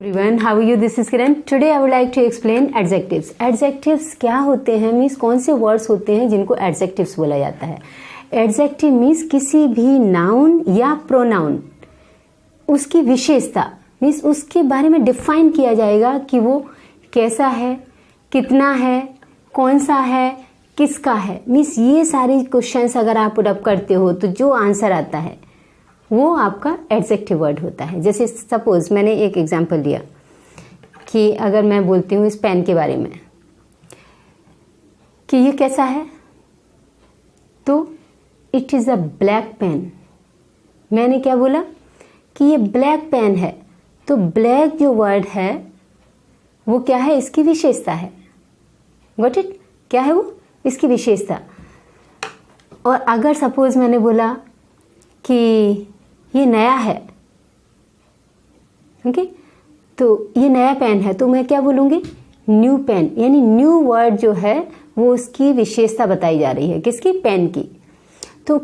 Everyone, how are you? This is Kiran. Today I would like to explain adjectives. Adjectives क्या होते हैं means कौन से words होते हैं जिनको adjectives बोला जाता है. Adjective मीन्स किसी भी नाउन या प्रोनाउन उसकी विशेषता मीन्स उसके बारे में डिफाइन किया जाएगा कि वो कैसा है, कितना है, कौन सा है, किसका है. मीन्स ये सारे क्वेश्चंस अगर आप पुट अप करते हो तो जो आंसर आता है वो आपका एडजेक्टिव वर्ड होता है. जैसे सपोज मैंने एक एग्जांपल दिया कि अगर मैं बोलती हूँ इस पेन के बारे में कि ये कैसा है, तो it is a black pen. मैंने क्या बोला कि ये ब्लैक पेन है, तो ब्लैक जो वर्ड है वो क्या है, इसकी विशेषता है. Got it? क्या है वो? इसकी विशेषता. और अगर सपोज मैंने बोला कि ये नया है, ओके, तो ये नया पेन है, तो मैं क्या बोलूँगी, न्यू पेन. यानी न्यू वर्ड जो है वो उसकी विशेषता बताई जा रही है, किसकी, पेन की. तो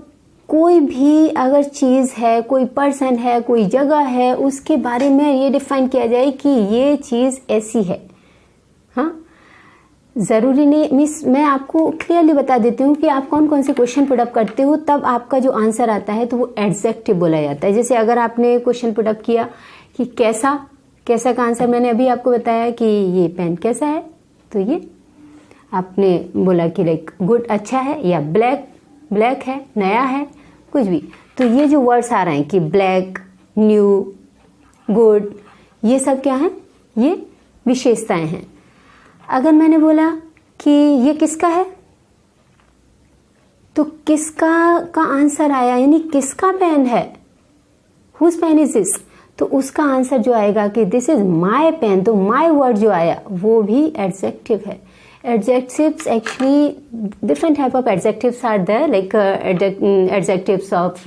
कोई भी अगर चीज़ है, कोई पर्सन है, कोई जगह है, उसके बारे में ये डिफाइन किया जाए कि ये चीज़ ऐसी है. हाँ, ज़रूरी नहीं मीन्स मैं आपको क्लियरली बता देती हूँ कि आप कौन कौन से क्वेश्चन पुट अप करते हो, तब आपका जो आंसर आता है तो वो एडजेक्टिव बोला जाता है. जैसे अगर आपने क्वेश्चन पुट अप किया कि कैसा, कैसा का आंसर मैंने अभी आपको बताया कि ये पेन कैसा है, तो ये आपने बोला कि लाइक गुड, अच्छा है, या ब्लैक, ब्लैक है, नया है, कुछ भी. तो ये जो वर्ड्स आ रहे हैं कि ब्लैक, न्यू, गुड, ये सब क्या है, ये विशेषताएं हैं. अगर मैंने बोला कि ये किसका है, तो किसका का आंसर आया, यानी किसका पेन है, हुज पेन इज दिस, तो उसका आंसर जो आएगा कि दिस इज माय पेन, तो माय वर्ड जो आया वो भी एडजेक्टिव है. Adjectives actually different type of adjectives are there, like adjectives of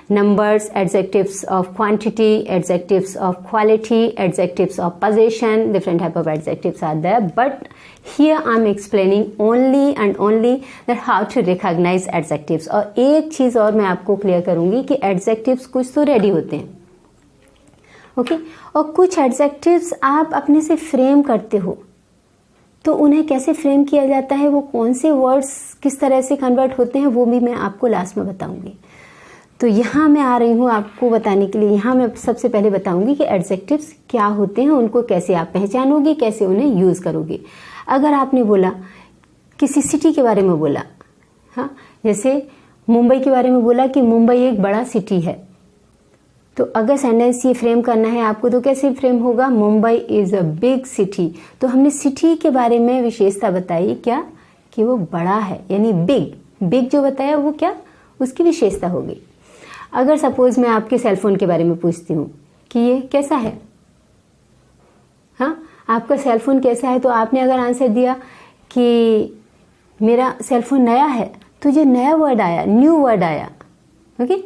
numbers, adjectives of quantity, adjectives of quality, adjectives of possession. Different type of adjectives are there, but here I'm explaining only and only that how to recognize adjectives. और एक चीज और मैं आपको clear करूंगी कि adjectives कुछ तो रेडी होते हैं, ओके, और कुछ adjectives आप अपने से फ्रेम करते हो. तो उन्हें कैसे फ्रेम किया जाता है, वो कौन से वर्ड्स किस तरह से कन्वर्ट होते हैं, वो भी मैं आपको लास्ट में बताऊंगी. तो यहाँ मैं आ रही हूँ आपको बताने के लिए. यहाँ मैं सबसे पहले बताऊंगी कि एडजेक्टिव्स क्या होते हैं, उनको कैसे आप पहचानोगे, कैसे उन्हें यूज़ करोगे. अगर आपने बोला किसी सिटी के बारे में बोला, हाँ, जैसे मुंबई के बारे में बोला कि मुंबई एक बड़ा सिटी है, तो अगर सेंटेंस ये फ्रेम करना है आपको तो कैसे फ्रेम होगा, Mumbai is a big city. तो हमने सिटी के बारे में विशेषता बताई क्या, कि वो बड़ा है, यानी बिग. बिग जो बताया वो क्या, उसकी विशेषता होगी. अगर सपोज मैं आपके सेलफोन के बारे में पूछती हूँ कि ये कैसा है, हाँ, आपका सेलफोन कैसा है, तो आपने अगर आंसर दिया कि मेरा सेलफोन नया है, तो जो नया वर्ड आया, न्यू वर्ड आया, ओके,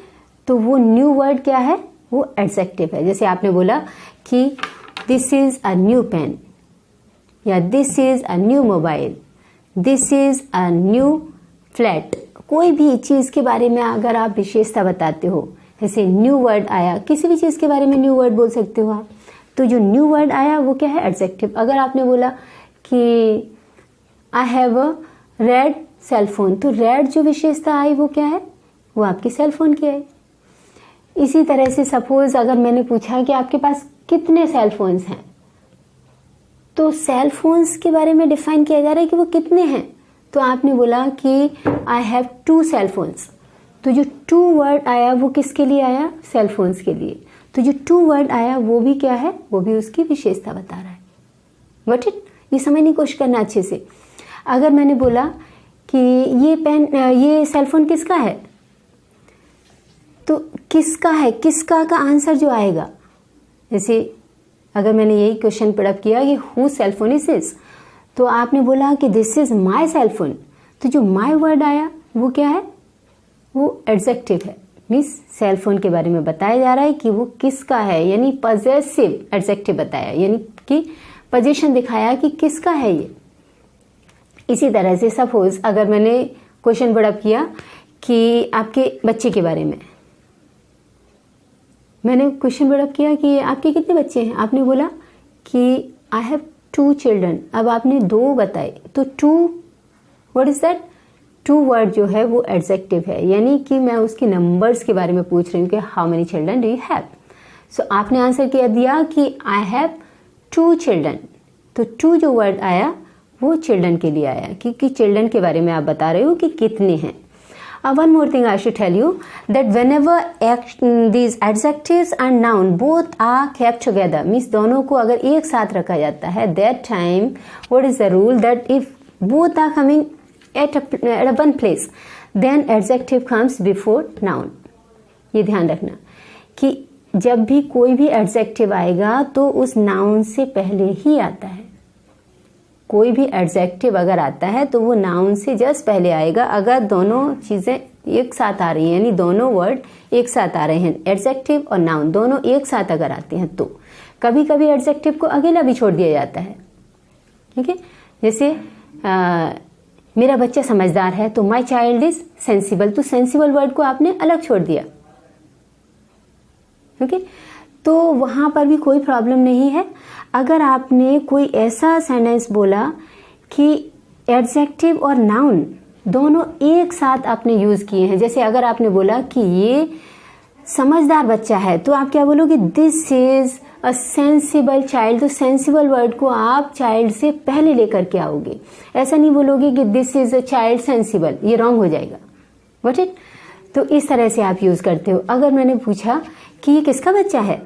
तो वो न्यू वर्ड क्या है, वो एडजेक्टिव है. जैसे आपने बोला कि this is a new pen, या this is a new mobile, this is a new flat. कोई भी चीज के बारे में अगर आप विशेषता बताते हो, जैसे न्यू वर्ड आया, किसी भी चीज के बारे में न्यू वर्ड बोल सकते हो आप, तो जो न्यू वर्ड आया वो क्या है, एडजेक्टिव. अगर आपने बोला कि I have a red cellphone, तो रेड जो विशेषता आई वो क्या है, वो आपकी सेलफोन की आई. इसी तरह से सपोज अगर मैंने पूछा कि आपके पास कितने सेलफोन्स हैं, तो सेलफोन्स के बारे में डिफाइन किया जा रहा है कि वो कितने हैं, तो आपने बोला कि आई हैव 2 सेलफोन्स, तो जो 2 वर्ड आया वो किसके लिए आया, सेलफोन्स के लिए. तो जो 2 वर्ड आया वो भी क्या है, वो भी उसकी विशेषता बता रहा है. Got it? ये समझने की कोशिश करना अच्छे से. अगर मैंने बोला कि ये पेन, ये सेलफोन किसका है, तो किसका है, किसका का आंसर जो आएगा, जैसे अगर मैंने यही क्वेश्चन पुट अप किया कि हु सेलफोन इज दिस, तो आपने बोला कि दिस इज माय सेलफोन, तो जो माय वर्ड आया वो क्या है, वो एडजेक्टिव है. मीन्स सेलफोन के बारे में बताया जा रहा है कि वो किसका है, यानी पजेसिव एडजेक्टिव बताया, यानी कि पोजीशन दिखाया कि किसका है ये. इसी तरह से सपोज अगर मैंने क्वेश्चन पुट अप किया कि आपके बच्चे के बारे में, मैंने क्वेश्चन बिल्डअप किया कि आपके कितने बच्चे हैं, आपने बोला कि आई हैव 2 चिल्ड्रन। अब आपने 2 बताए, तो 2 व्हाट इज दैट, 2 वर्ड जो है वो एडजेक्टिव है, यानी कि मैं उसके नंबर्स के बारे में पूछ रही हूँ कि how many children do you have. So आपने आंसर किया दिया कि आई हैव 2 चिल्ड्रन, तो 2 जो वर्ड आया वो चिल्ड्रन के लिए आया, क्योंकि चिल्ड्रन के बारे में आप बता रहे हो कि कितने हैं। One more thing I should tell you that whenever these adjectives and noun both are kept together, means दोनों को अगर एक साथ रखा जाता है, that time what is the rule that if both are coming at one place, then adjective comes before noun। ये ध्यान रखना कि जब भी कोई भी adjective आएगा तो उस noun से पहले ही आता है। कोई भी एडजेक्टिव अगर आता है तो वो नाउन से जस्ट पहले आएगा, अगर दोनों चीजें एक साथ आ रही हैं, यानी दोनों वर्ड एक साथ आ रहे हैं, एडजेक्टिव और नाउन दोनों एक साथ अगर आते हैं तो कभी कभी एडजेक्टिव को अकेला भी छोड़ दिया जाता है। ठीक है, जैसे मेरा बच्चा समझदार है, तो माई चाइल्ड इज सेंसिबल, तो सेंसिबल वर्ड को आपने अलग छोड़ दिया। ओके, तो वहां पर भी कोई प्रॉब्लम नहीं है। अगर आपने कोई ऐसा सेंटेंस बोला कि एडजेक्टिव और नाउन दोनों एक साथ आपने यूज किए हैं, जैसे अगर आपने बोला कि ये समझदार बच्चा है, तो आप क्या बोलोगे, this is a sensible child, तो सेंसिबल वर्ड को आप चाइल्ड से पहले लेकर के आओगे। ऐसा नहीं बोलोगे कि this is a child sensible, ये रॉन्ग हो जाएगा। व्हाट इट, तो इस तरह से आप यूज करते हो। अगर मैंने पूछा कि ये किसका बच्चा है,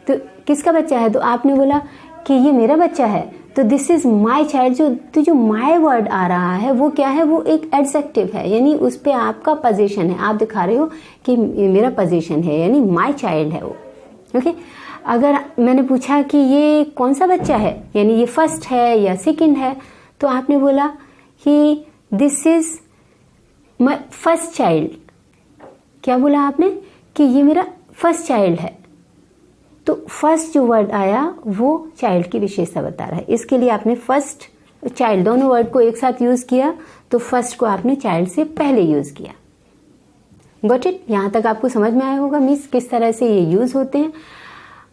तो किसका बच्चा है, तो आपने बोला कि ये मेरा बच्चा है, तो दिस इज माई चाइल्ड, तो जो माई वर्ड आ रहा है वो क्या है, वो एक एडजेक्टिव है, यानी उस पे आपका पोजीशन है, आप दिखा रहे हो कि ये मेरा पोजीशन है, यानी माई चाइल्ड है वो। ओके, अगर मैंने पूछा कि ये कौन सा बच्चा है, यानी ये फर्स्ट है या सेकंड है, तो आपने बोला कि this is my first child. क्या बोला आपने कि ये मेरा फर्स्ट चाइल्ड है, तो फर्स्ट जो वर्ड आया वो चाइल्ड की विशेषता बता रहा है, इसके लिए आपने फर्स्ट चाइल्ड दोनों वर्ड को एक साथ यूज किया, तो फर्स्ट को आपने चाइल्ड से पहले यूज किया। गॉट इट, यहां तक आपको समझ में आया होगा मीन्स किस तरह से ये यूज होते हैं।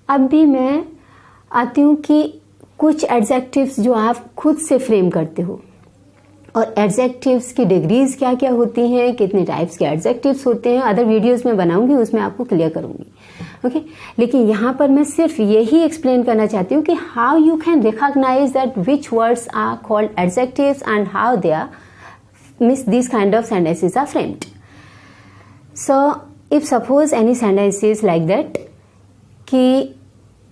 अब भी मैं आती हूं कि कुछ एडजेक्टिव्स जो आप खुद से फ्रेम करते हो, और एडजेक्टिव्स की डिग्रीज क्या क्या होती हैं, कितने टाइप्स के एडजेक्टिव्स होते हैं, अदर वीडियोस में बनाऊंगी, उसमें आपको क्लियर करूंगी। ओके, लेकिन यहाँ पर मैं सिर्फ यही एक्सप्लेन करना चाहती हूँ कि how you can recognise that which words are called adjectives and how they are means this kind of sentences are framed. So if suppose any sentence is like that कि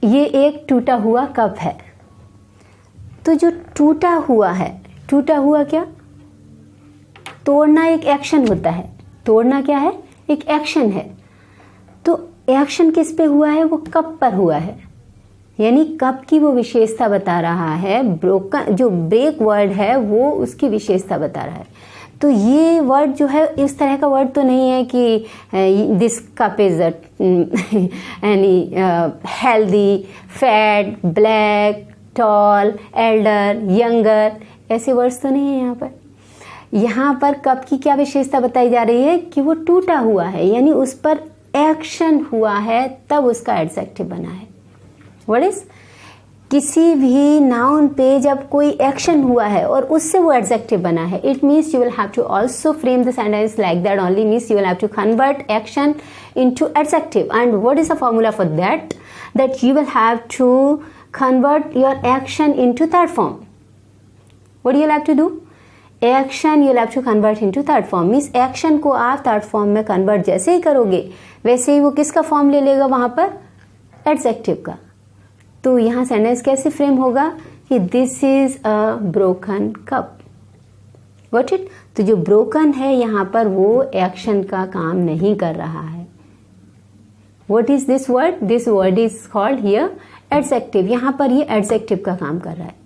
ये एक टूटा हुआ कप है, तो जो टूटा हुआ है, टूटा हुआ क्या, तोड़ना एक एक्शन होता है, तोड़ना क्या है, एक एक्शन है, तो एक्शन किस पे हुआ है, वो कप पर हुआ है, यानी कप की वो विशेषता बता रहा है, ब्रोकन जो ब्रेक वर्ड है वो उसकी विशेषता बता रहा है। तो ये वर्ड जो है इस तरह का वर्ड तो नहीं है कि this cup is any healthy, fat, black, tall, elder, younger, ऐसे वर्ड्स तो नहीं है यहाँ पर। यहाँ पर कप की क्या विशेषता बताई जा रही है कि वो टूटा हुआ है, यानी उस पर एक्शन हुआ है, तब उसका एडजेक्टिव बना है। व्हाट इज, किसी भी नाउन पे जब कोई एक्शन हुआ है और उससे वो एडजेक्टिव बना है, it means you will have to also frame the sentence like that only, means you will have to convert action into adjective. And what is the formula for that, that you will have to convert your action into third form. What you'll have to do? Action you'll have to convert into third form. Means action को आप third form में convert जैसे ही करोगे वैसे ही वो किसका form ले लेगा वहां पर, एडजेक्टिव का। तो यहाँ सेंटेंस कैसे फ्रेम होगा कि this is a broken cup. Got it, तो जो ब्रोकन है यहाँ पर वो एक्शन का काम नहीं कर रहा है। What is this word? This word is called here adjective. यहाँ पर ये एडजेक्टिव का काम कर रहा है।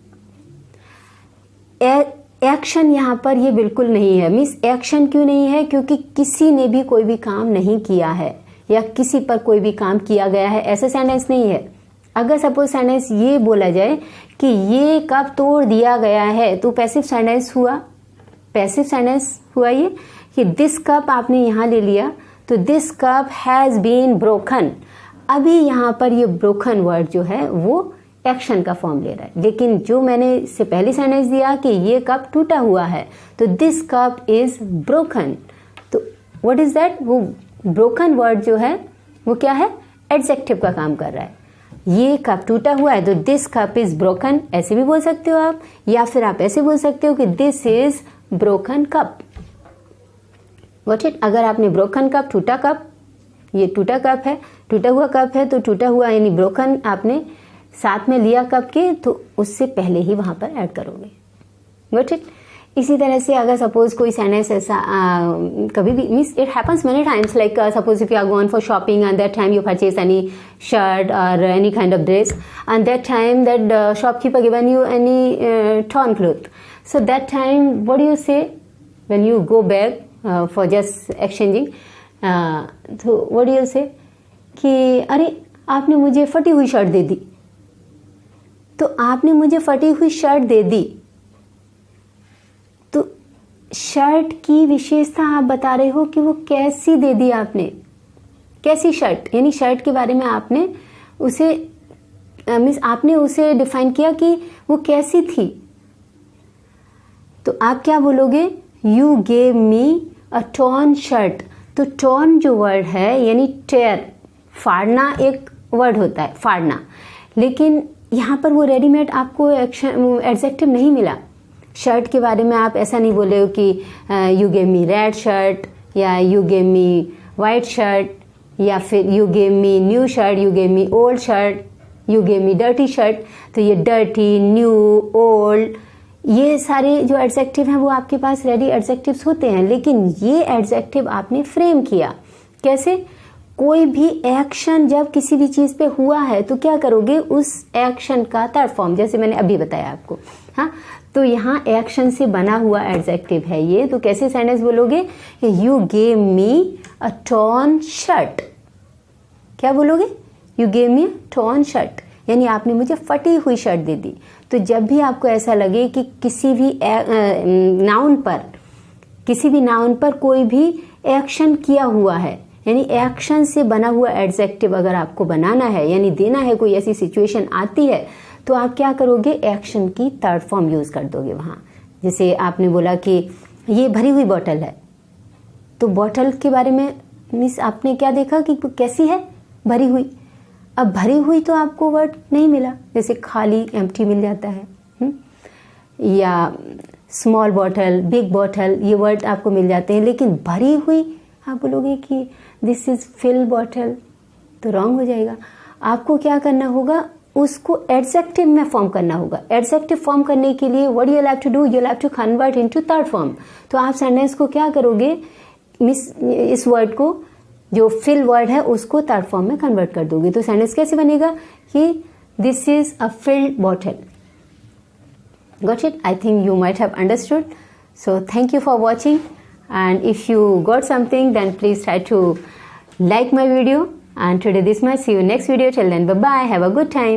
एक्शन यहाँ पर ये बिल्कुल नहीं है। मीन्स एक्शन क्यों नहीं है, क्योंकि किसी ने भी कोई भी काम नहीं किया है या किसी पर कोई भी काम किया गया है, ऐसा सेंटेंस नहीं है। अगर सपोज सेंटेंस ये बोला जाए कि ये कप तोड़ दिया गया है, तो पैसिव सेंटेंस हुआ। पैसिव सेंटेंस हुआ ये कि दिस कप आपने यहाँ ले लिया, तो this cup has been broken. अभी यहाँ पर ये ब्रोकन वर्ड जो है वो एक्शन का फॉर्म ले रहा है, लेकिन जो मैंने इससे पहले सेंटेंस दिया कि ये कप टूटा हुआ है, तो दिस कप इज ब्रोकन। तो व्हाट इज दैट? वो ब्रोकन वर्ड जो है वो क्या है? एडजेक्टिव का काम कर रहा है। ये कप टूटा हुआ है तो दिस कप इज ब्रोकन, ऐसे भी बोल सकते हो आप, या फिर आप ऐसे बोल सकते हो कि this is broken cup. What it? अगर आपने ब्रोकन कप, टूटा कप, ये टूटा कप है, टूटा हुआ कप है, तो टूटा हुआ यानी ब्रोकन आपने साथ में लिया कप के, तो उससे पहले ही वहां पर ऐड करोगे। What it? इसी तरह से अगर सपोज कोई सेंटेंस ऐसा कभी भी means it happens many times, like suppose if you are gone for shopping and that time you purchase any shirt और any kind of dress and that time that shopkeeper given you any torn cloth, so that time what do you say when you go back for just exchanging? तो what do you say कि अरे आपने मुझे फटी हुई shirt दे दी, तो आपने मुझे फटी हुई शर्ट दे दी, तो शर्ट की विशेषता आप बता रहे हो कि वो कैसी दे दी आपने, कैसी शर्ट, यानी शर्ट के बारे में आपने उसे मीन्स आपने उसे डिफाइन किया कि वो कैसी थी। तो आप क्या बोलोगे? You gave me a torn shirt. तो टॉर्न जो वर्ड है यानी टेयर, फाड़ना एक वर्ड होता है, फाड़ना, लेकिन यहाँ पर वो रेडीमेड आपको एडजेक्टिव नहीं मिला। शर्ट के बारे में आप ऐसा नहीं बोले हो कि you gave me red shirt, या you gave me white shirt, या फिर you gave me new shirt, you gave me old shirt, you gave me dirty shirt. तो ये डर्टी, न्यू, ओल्ड, ये सारे जो एडजेक्टिव हैं वो आपके पास रेडी एडजेक्टिव्स होते हैं, लेकिन ये एडजेक्टिव आपने फ्रेम किया कैसे? कोई भी एक्शन जब किसी भी चीज पे हुआ है तो क्या करोगे? उस एक्शन का थर्ड फॉर्म, जैसे मैंने अभी बताया आपको। हाँ, तो यहाँ एक्शन से बना हुआ एडजेक्टिव है ये, तो कैसे सेंटेंस बोलोगे? You gave me a torn shirt. क्या बोलोगे? You gave me a torn shirt, यानी आपने मुझे फटी हुई शर्ट दे दी। तो जब भी आपको ऐसा लगे कि किसी भी नाउन पर कोई भी एक्शन किया हुआ है, यानी एक्शन से बना हुआ एडजेक्टिव अगर आपको बनाना है यानी देना है, कोई ऐसी सिचुएशन आती है, तो आप क्या करोगे? एक्शन की थर्ड फॉर्म यूज कर दोगे वहां। जैसे आपने बोला कि ये भरी हुई बॉटल है, तो बॉटल के बारे में मीन्स आपने क्या देखा कि कैसी है? भरी हुई। अब भरी हुई तो आपको वर्ड नहीं मिला, जैसे खाली, एम्प्टी मिल जाता है, या स्मॉल बॉटल, बिग बॉटल, ये वर्ड आपको मिल जाते हैं, लेकिन भरी हुई आप बोलोगे कि दिस इज फिल बॉटल, तो रॉन्ग हो जाएगा। आपको क्या करना होगा? उसको एडजेक्टिव में फॉर्म करना होगा। एडजेक्टिव फॉर्म करने के लिए what you have to do? You have to convert into third form. तो आप सेंटेंस को क्या करोगे? इस वर्ड को, जो फिल वर्ड है, उसको थर्ड फॉर्म में कन्वर्ट कर दोगे। तो सेंटेंस कैसे बनेगा कि this is a field bottle. Got it? I think you might have understood. So thank you for watching, and if you got something, then please try to like my video. And today this much. See you next video. Till then, bye bye. Have a good time.